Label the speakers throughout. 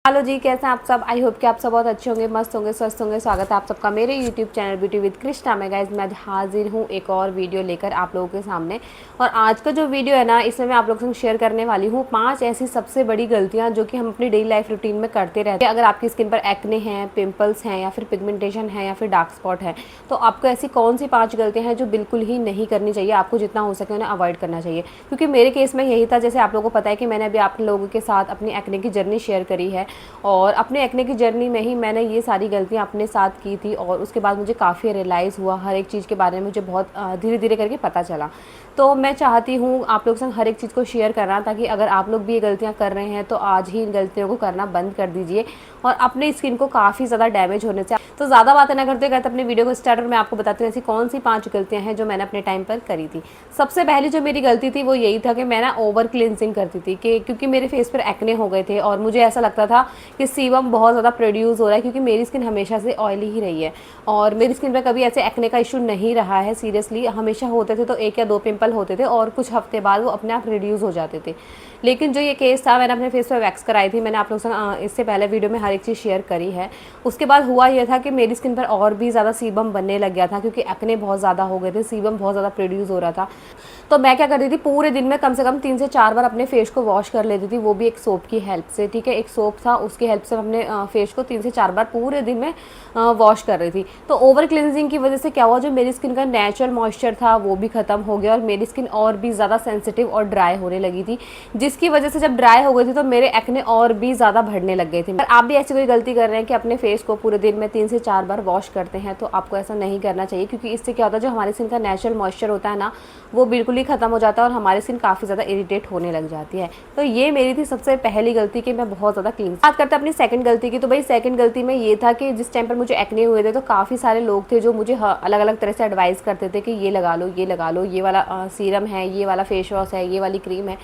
Speaker 1: Hello जी, कैसे हैं आप सब। आई होप कि आप सब बहुत अच्छे होंगे, मस्त होंगे, स्वस्थ होंगे। स्वागत है आप सबका मेरे YouTube channel beauty with Krishna में। गाइज मैं हाजिर हूँ एक और वीडियो लेकर आप लोगों के सामने। और आज का जो वीडियो है ना, इसमें मैं आप लोगों के साथ शेयर करने वाली हूँ 5 ऐसी सबसे बड़ी गलतियाँ जो कि हम अपनी डेली लाइफ रूटीन में करते रहते हैं। अगर आपकी स्किन पर एक्ने हैं, पिम्पल्स हैं, या फिर पिगमेंटेशन है, या फिर डार्क स्पॉट है, तो आपको ऐसी कौन सी 5 गलतियाँ हैं जो बिल्कुल ही नहीं करनी चाहिए। आपको जितना हो सके उन्हें अवॉइड करना चाहिए। क्योंकि मेरे केस में यही था। जैसे आप लोगों को पता है कि मैंने अभी आप लोगों के साथ अपनी एक्ने की जर्नी शेयर करी है, और अपने एक्ने की जर्नी में ही मैंने ये सारी गलतियाँ अपने साथ की थी। और उसके बाद मुझे काफ़ी रियलाइज़ हुआ, हर एक चीज़ के बारे में मुझे बहुत धीरे धीरे करके पता चला। तो मैं चाहती हूँ आप लोग संग हर एक चीज़ को शेयर करना, ताकि अगर आप लोग भी ये गलतियाँ कर रहे हैं तो आज ही इन गलतियों को करना बंद कर दीजिए और अपनी स्किन को काफ़ी ज़्यादा डैमेज होने से। तो ज़्यादा बातें ना करते करते अपने वीडियो को स्टार्ट, और मैं आपको बताती हूँ ऐसी कौन सी 5 गलतियाँ हैं जो मैंने अपने टाइम पर करी थी। सबसे पहली जो मेरी गलती थी वो यही था कि मैं ना ओवर क्लिनजिंग करती थी, कि क्योंकि मेरे फेस पर एक्ने हो गए थे और मुझे ऐसा लगता था कि सीबम बहुत ज़्यादा प्रोड्यूस हो रहा है, क्योंकि मेरी स्किन हमेशा से ऑयली ही रही है और मेरी स्किन पर कभी ऐसे एक्ने का इशू नहीं रहा है। सीरियसली हमेशा होते थे तो 1 या 2 पिंपल होते थे और कुछ हफ्ते बाद वो अपने आप रिड्यूस हो जाते थे। लेकिन जो ये केस था, मैंने अपने फेस पर वैक्स कराई थी, मैंने आप लोगों से इससे पहले वीडियो में हर एक चीज़ शेयर करी है। उसके बाद हुआ यह था कि मेरी स्किन पर और भी ज़्यादा सीबम बनने लग गया था, क्योंकि एक्ने बहुत ज़्यादा हो गए थे, सीबम बहुत ज़्यादा प्रोड्यूस हो रहा था। तो मैं क्या करती थी, पूरे दिन में कम से कम 3 से 4 बार अपने फेस को वॉश कर लेती थी, वो भी एक सोप की हेल्प से। ठीक है, एक सोप था, उसकी हेल्प से अपने फेस को 3 से 4 बार पूरे दिन में वॉश कर रही थी। तो ओवर क्लिनजिंग की वजह से क्या हुआ, जो मेरी स्किन का नेचुरल मॉइस्चर था वो भी खत्म हो गया और मेरी स्किन और भी ज़्यादा सेंसिटिव और ड्राई होने लगी थी, जिसकी वजह से जब ड्राई हो गई थी तो मेरे एक्ने और भी ज़्यादा बढ़ने लग गए थे। अगर आप भी ऐसी कोई गलती कर रहे हैं कि अपने फेस को पूरे दिन में 3 से 4 बार वॉश करते हैं, तो आपको ऐसा नहीं करना चाहिए, क्योंकि इससे क्या होता है, जो हमारी स्किन का नेचुरल मॉइस्चर होता है ना, वो बिल्कुल ही खत्म हो जाता है और हमारी स्किन काफ़ी ज़्यादा इरिटेट होने लग जाती है। तो ये मेरी थी सबसे पहली गलती कि मैं बहुत ज़्यादा क्लीन। बात करते हैं अपनी सेकंड गलती की, तो भाई सेकंड गलती में ये था कि जिस टाइम पर मुझे एक्ने हुए थे तो काफ़ी सारे लोग थे जो मुझे अलग अलग तरह से एडवाइस करते थे कि ये लगा लो, ये लगा लो, ये वाला सीरम है, ये वाला फेस वॉश है, ये वाली क्रीम है।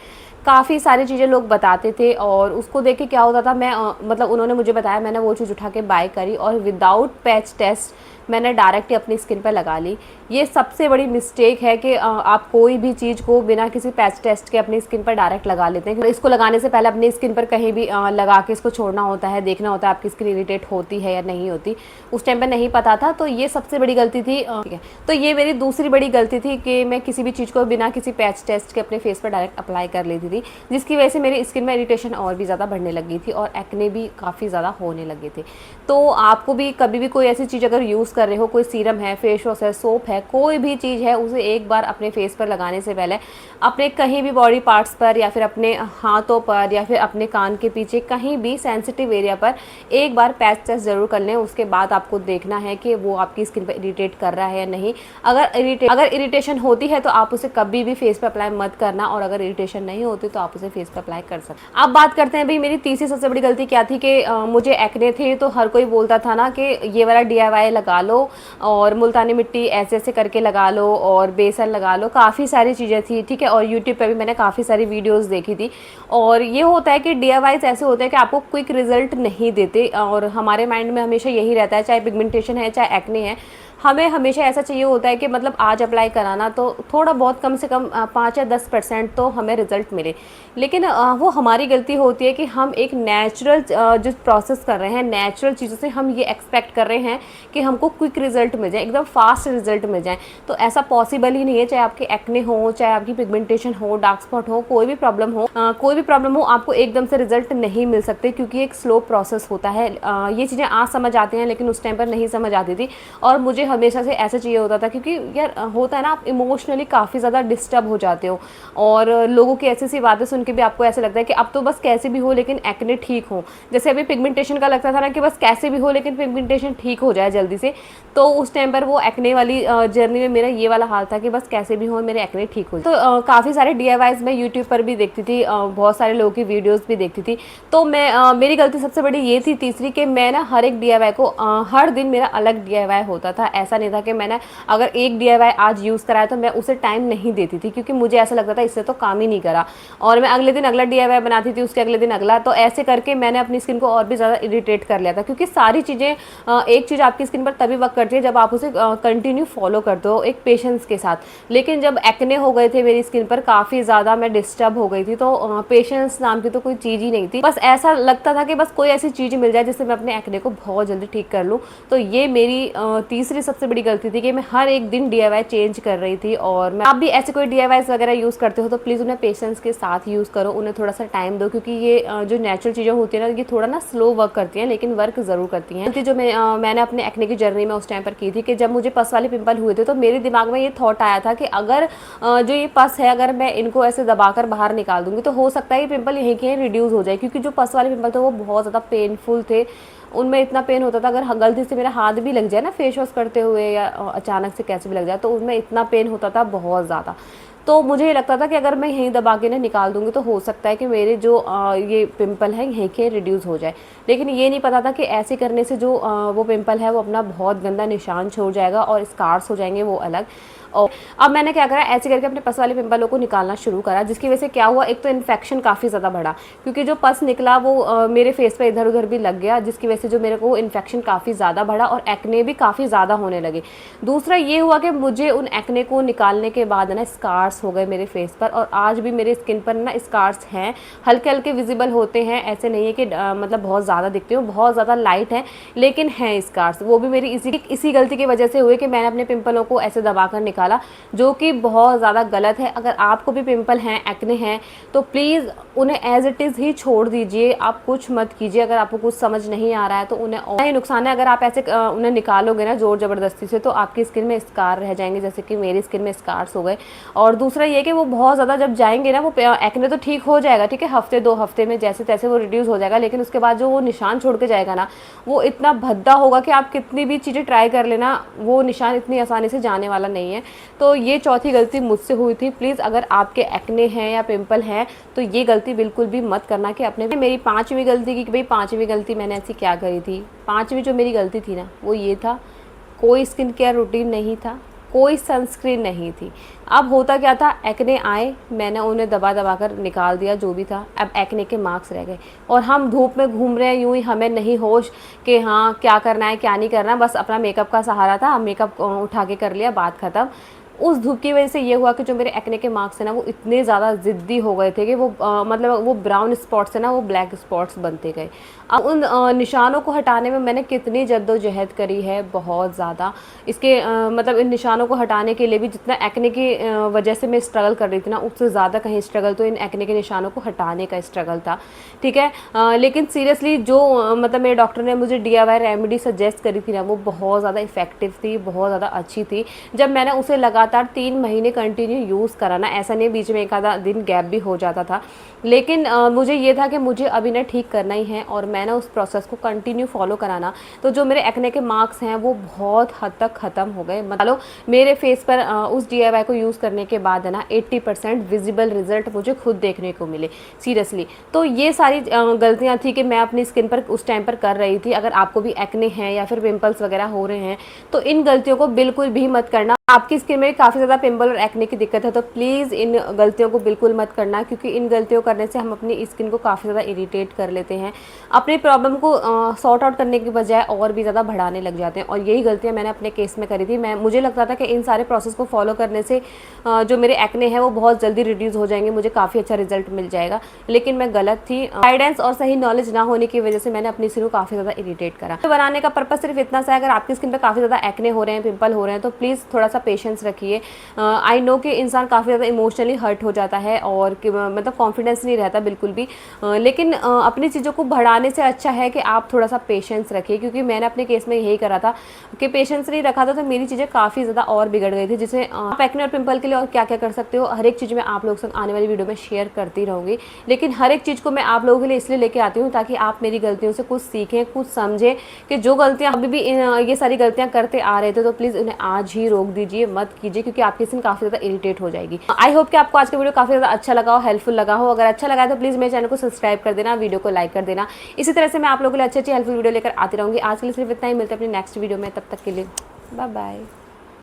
Speaker 1: काफ़ी सारी चीज़ें लोग बताते थे और उसको देख के क्या होता था, मैं मतलब उन्होंने मुझे बताया, मैंने वो चीज़ उठा के बाय करी और विदाउट पैच टेस्ट मैंने डायरेक्ट ही अपनी स्किन पर लगा ली। ये सबसे बड़ी मिस्टेक है कि आप कोई भी चीज़ को बिना किसी पैच टेस्ट के अपनी स्किन पर डायरेक्ट लगा लेते हैं। इसको लगाने से पहले अपनी स्किन पर कहीं भी लगा के इसको छोड़ना होता है, देखना होता है आपकी स्किन इरिटेट होती है या नहीं होती। उस टाइम पर नहीं पता था, तो ये सबसे बड़ी गलती थी। ठीक है, तो ये मेरी दूसरी बड़ी गलती थी कि मैं किसी भी चीज़ को बिना किसी पैच टेस्ट के अपने फेस पर डायरेक्ट अप्लाई कर लेती थी, जिसकी वजह से मेरी स्किन में इरिटेशन और भी ज़्यादा बढ़ने लगी थी और एक्ने भी काफ़ी ज़्यादा होने लगे थे। तो आपको भी कभी भी कोई ऐसी चीज़ अगर यूज़ कर रहे हो, कोई सीरम है, फेस वॉश है, सोप है, कोई भी चीज़ है, उसे एक बार अपने फेस पर लगाने से पहले अपने कहीं भी बॉडी पार्ट्स पर या फिर अपने हाथों पर या फिर अपने कान के पीछे कहीं भी सेंसिटिव एरिया पर एक बार पैच टेस्ट ज़रूर कर लें। उसके बाद आपको देखना है कि वो आपकी स्किन पर इरिटेट कर रहा है या नहीं। अगर इरिटेशन होती है तो आप उसे कभी भी फेस पर अप्लाई मत करना, और अगर इरिटेशन नहीं होती तो आप उसे फेस पर अप्लाई कर सकते हैं। अब बात करते हैं भाई मेरी तीसरी सबसे बड़ी गलती क्या थी, कि मुझे एक्ने थे तो हर कोई बोलता था ना कि ये वाला DIY लगा लो और मुल्तानी मिट्टी ऐसे ऐसे करके लगा लो और बेसन लगा लो, काफ़ी सारी चीज़ें थी। ठीक है, और यूट्यूब पे भी मैंने काफ़ी सारी वीडियोस देखी थी। और ये होता है कि DIYs ऐसे होते हैं कि आपको क्विक रिजल्ट नहीं देते, और हमारे माइंड में हमेशा यही रहता है, चाहे पिगमेंटेशन है चाहे एक्ने है, हमें हमेशा ऐसा चाहिए होता है कि मतलब आज अप्लाई कराना तो थोड़ा बहुत कम से कम 5 या 10% तो हमें रिजल्ट मिले। लेकिन वो हमारी गलती होती है कि हम एक नेचुरल जो प्रोसेस कर रहे हैं, नेचुरल चीज़ों से हम ये एक्सपेक्ट कर रहे हैं कि हमको क्विक रिजल्ट मिल जाए, एकदम फास्ट रिजल्ट मिल जाए। तो ऐसा पॉसिबल ही नहीं है। चाहे आपके एक्ने हो, चाहे आपकी पिगमेंटेशन हो, डार्क स्पॉट हो, कोई भी प्रॉब्लम हो, आपको एकदम से रिजल्ट नहीं मिल सकते, क्योंकि एक स्लो प्रोसेस होता है। ये चीज़ें आज समझ आती हैं, लेकिन उस टाइम पर नहीं समझ आती थी और मुझे हमेशा से ऐसा चाहिए होता था, क्योंकि यार होता है ना, आप इमोशनली काफ़ी ज़्यादा डिस्टर्ब हो जाते हो और लोगों की ऐसी सी बातें सुन के भी आपको ऐसा लगता है कि अब तो बस कैसे भी हो लेकिन एक्ने ठीक हो। जैसे अभी पिगमेंटेशन का लगता था ना कि बस कैसे भी हो लेकिन पिगमेंटेशन ठीक हो जाए जल्दी से। तो उस टाइम पर वो एक्ने वाली जर्नी में मेरा ये वाला हाल था कि बस कैसे भी हो मेरे एक्ने ठीक हो जाए। तो काफ़ी सारे DIYs मैं यूट्यूब पर भी देखती थी, बहुत सारे लोगों की वीडियोज़ भी देखती थी। तो मैं मेरी गलती सबसे बड़ी ये थी तीसरी, कि मैं ना हर एक DIY को हर दिन मेरा अलग DIY होता था। ऐसा नहीं था कि मैंने अगर एक DIY आज यूज़ कराया तो मैं उसे टाइम नहीं देती थी, क्योंकि मुझे ऐसा लगता था इससे तो काम ही नहीं करा, और मैं अगले दिन अगला DIY बनाती थी, उसके अगले दिन अगला। तो ऐसे करके मैंने अपनी स्किन को और भी ज़्यादा इरिटेट कर लिया था, क्योंकि सारी चीज़ें एक चीज़ आपकी स्किन पर तभी वर्क करती है जब आप उसे कंटिन्यू फॉलो करते हो एक पेशेंस के साथ। लेकिन जब एक्ने हो गए थे मेरी स्किन पर, काफ़ी ज़्यादा मैं डिस्टर्ब हो गई थी, तो पेशेंस नाम की तो कोई चीज़ ही नहीं थी। बस ऐसा लगता था कि बस कोई ऐसी चीज़ मिल जाए जिससे मैं अपने एक्ने को बहुत जल्दी ठीक कर लूँ। तो ये मेरी तीसरी सबसे बड़ी गलती थी कि मैं हर एक दिन DIY चेंज कर रही थी। और मैं आप भी ऐसे कोई DIYs वगैरह यूज़ करते हो तो प्लीज़ उन्हें पेशेंस के साथ यूज़ करो, उन्हें थोड़ा सा टाइम दो, क्योंकि ये जो नेचुरल चीज़ें होती है ना, ये थोड़ा ना स्लो वर्क करती हैं, लेकिन वर्क ज़रूर करती हैं। जो मैंने अपने एक्ने की जर्नी में उस टाइम पर की थी कि जब मुझे पस वाले पिंपल हुए थे, तो मेरे दिमाग में ये थॉट आया था कि अगर जो ये पस है, अगर मैं इनको ऐसे दबाकर बाहर निकाल दूंगी तो हो सकता है ये पिंपल यहीं के रिड्यूस हो जाए, क्योंकि जो पस वाले पिंपल थे वो बहुत ज़्यादा पेनफुल थे। उनमें इतना पेन होता था, अगर गलती से मेरा हाथ भी लग जाए ना फेस वॉश करते हुए, या अचानक से कैसे भी लग जाए, तो उनमें इतना पेन होता था बहुत ज़्यादा। तो मुझे ये लगता था कि अगर मैं यहीं दबा के ना निकाल दूंगी तो हो सकता है कि मेरे जो ये पिंपल है यहीं के रिड्यूस हो जाए। लेकिन ये नहीं पता था कि ऐसे करने से जो वो पिंपल है वो अपना बहुत गंदा निशान छोड़ जाएगा और स्कार्स हो जाएंगे वो अलग। और अब मैंने क्या करा, ऐसे करके अपने पस वाले पिंपलों को निकालना शुरू करा, जिसकी वजह से क्या हुआ, एक तो इन्फेक्शन काफ़ी ज़्यादा बढ़ा, क्योंकि जो पस निकला वो मेरे फेस पे इधर उधर भी लग गया, जिसकी वजह से जो मेरे को इन्फेक्शन काफ़ी ज़्यादा बढ़ा और एक्ने भी काफ़ी ज़्यादा होने लगे। दूसरा ये हुआ कि मुझे उन एक्ने को निकालने के बाद ना स्कार्स हो गए मेरे फेस पर, और आज भी मेरे स्किन पर ना स्कार्स हैं, हल्के हल्के विजिबल होते हैं, ऐसे नहीं है कि मतलब बहुत ज़्यादा दिखते हो, बहुत ज़्यादा लाइट है, लेकिन हैं स्कार्स। वो भी मेरी इसी गलती की वजह से हुए कि मैंने अपने पिंपलों को ऐसे दबाकर निकाला, जो कि बहुत ज़्यादा गलत है। अगर आपको भी पिंपल हैं, एक्ने हैं, तो प्लीज़ उन्हें एज इट इज़ ही छोड़ दीजिए, आप कुछ मत कीजिए। अगर आपको कुछ समझ नहीं आ रहा है तो उन्हें और ही नुकसान है। अगर आप ऐसे उन्हें निकालोगे ना जोर ज़बरदस्ती से, तो आपकी स्किन में स्कार रह जाएंगे, जैसे कि मेरी स्किन में स्कार्स हो गए। और दूसरा ये कि वो बहुत ज़्यादा जब जाएंगे ना, वो एक्ने तो ठीक हो जाएगा, ठीक है, हफ्ते 2 हफ्ते में जैसे तैसे वो रिड्यूस हो जाएगा, लेकिन उसके बाद जो वो निशान छोड़ के जाएगा ना, वो इतना भद्दा होगा कि आप कितनी भी चीज़ें ट्राई कर लेना, वो निशान इतनी आसानी से जाने वाला नहीं है। तो ये चौथी गलती मुझसे हुई थी। प्लीज़ अगर आपके एक्ने हैं या पिंपल हैं तो ये गलती बिल्कुल भी मत करना कि अपने। मेरी 5वीं गलती की, कि भाई 5वीं गलती मैंने ऐसी क्या करी थी। 5वीं जो मेरी गलती थी ना, वो ये था, कोई स्किन केयर रूटीन नहीं था, कोई सनस्क्रीन नहीं थी। अब होता क्या था, एक्ने आए, मैंने उन्हें दबा दबा कर निकाल दिया जो भी था, अब एक्ने के मार्क्स रह गए, और हम धूप में घूम रहे हैं यूं ही, हमें नहीं होश कि हाँ क्या करना है क्या नहीं करना, बस अपना मेकअप का सहारा था, मेकअप उठा के कर लिया, बात ख़त्म। उस धूप की वजह से ये हुआ कि जो मेरे एक्ने के मार्क्स हैं ना, वो इतने ज़्यादा ज़िद्दी हो गए थे कि वो मतलब वो ब्राउन स्पॉट्स है ना, वो ब्लैक स्पॉट्स बनते गए। अब उन निशानों को हटाने में मैंने कितनी जद्दोजहद करी है, बहुत ज़्यादा। इसके मतलब इन निशानों को हटाने के लिए भी जितना एक्ने की वजह से मैं स्ट्रगल कर रही थी ना, उससे ज़्यादा कहीं स्ट्रगल तो इन एक्ने के निशानों को हटाने का स्ट्रगल था, ठीक है। लेकिन सीरियसली जो मतलब मेरे डॉक्टर ने मुझे DIY रेमेडी सजेस्ट करी थी ना, वो बहुत ज़्यादा इफेक्टिव थी, बहुत ज़्यादा अच्छी थी। जब मैंने उसे लगातार 3 महीने कंटिन्यू यूज़ करा ना, ऐसा नहीं बीच में एक आधा दिन गैप भी हो जाता था, लेकिन मुझे ये था कि मुझे अब इन्हें ठीक करना ही है, और मैंने उस प्रोसेस को कंटिन्यू फॉलो कराना। तो जो मेरे एक्ने के मार्क्स हैं वो बहुत हद तक ख़त्म हो गए। मतलब मेरे फेस पर उस DIY को यूज़ करने के बाद है ना 80% विजिबल रिजल्ट मुझे खुद देखने को मिले, सीरियसली। तो ये सारी गलतियाँ थी कि मैं अपनी स्किन पर उस टाइम पर कर रही थी। अगर आपको भी एक्ने हैं या फिर पिंपल्स वगैरह हो रहे हैं तो इन गलतियों को बिल्कुल भी मत करना। आपकी स्किन में काफ़ी ज़्यादा पिंपल और एक्ने की दिक्कत है तो प्लीज़ इन गलतियों को बिल्कुल मत करना, क्योंकि इन गलतियों करने से हम अपनी स्किन को काफ़ी ज़्यादा इरिटेट कर लेते हैं, अपनी प्रॉब्लम को सॉर्ट आउट करने की बजाय और भी ज़्यादा बढ़ाने लग जाते हैं। और यही गलतियाँ मैंने अपने केस में करी थी। मुझे लगता था कि इन सारे प्रोसेस को फॉलो करने से जो मेरे एक्ने हैं वो बहुत जल्दी रिड्यूस हो जाएंगे, मुझे काफ़ी अच्छा रिजल्ट मिल जाएगा, लेकिन मैं गलत थी। गाइडेंस और सही नॉलेज ना होने की वजह से मैंने अपनी स्किन को काफ़ी ज़्यादा इरिटेट करा। तो बनाने का पर्पज़ सिर्फ इतना सा है, अगर आपकी स्किन पर काफ़ी ज़्यादा एक्ने हो रहे हैं, पिंपल हो रहे हैं, तो प्लीज़ थोड़ा सा पेशेंस रखिए। आई नो कि इंसान काफ़ी ज़्यादा इमोशनली हर्ट हो जाता है और मतलब कॉन्फिडेंस नहीं रहता बिल्कुल भी, लेकिन अपनी चीज़ों को बढ़ाने से अच्छा है कि आप थोड़ा सा पेशेंस रखिए, क्योंकि मैंने अपने केस में यही करा था कि पेशेंस नहीं रखा था तो मेरी चीज़ें काफ़ी ज़्यादा और बिगड़ गई थी। जिससे आप एक्ने और पिंपल के लिए और क्या क्या कर सकते हो, हर एक चीज़ मैं आप लोगों से आने वाली वीडियो में शेयर करती रहूँगी, लेकिन हर एक चीज़ को मैं आप लोगों के लिए इसलिए लेके आती हूँ ताकि आप मेरी गलतियों से कुछ सीखें, कुछ समझें कि जो गलतियाँ अभी भी ये सारी गलतियाँ करते आ रहे थे तो प्लीज़ उन्हें आज ही रोक दीजिए, मत कीजिए, क्योंकि आपकी स्किन काफ़ी ज़्यादा इरिटेट हो जाएगी। आई होप कि आपको आज का वीडियो काफ़ी ज़्यादा अच्छा लगा हो, हेल्पफुल लगा हो। अगर अच्छा लगा है तो प्लीज़ मेरे चैनल को सब्सक्राइब कर देना, वीडियो को लाइक कर देना। इसी तरह से मैं आप लोगों के लिए अच्छी हेल्पफुल वीडियो लेकर आती रहूँगी। आज के लिए सिर्फ इतना ही, मिलते हैं अपनी नेक्स्ट वीडियो में, तब तक के लिए बाय बाय।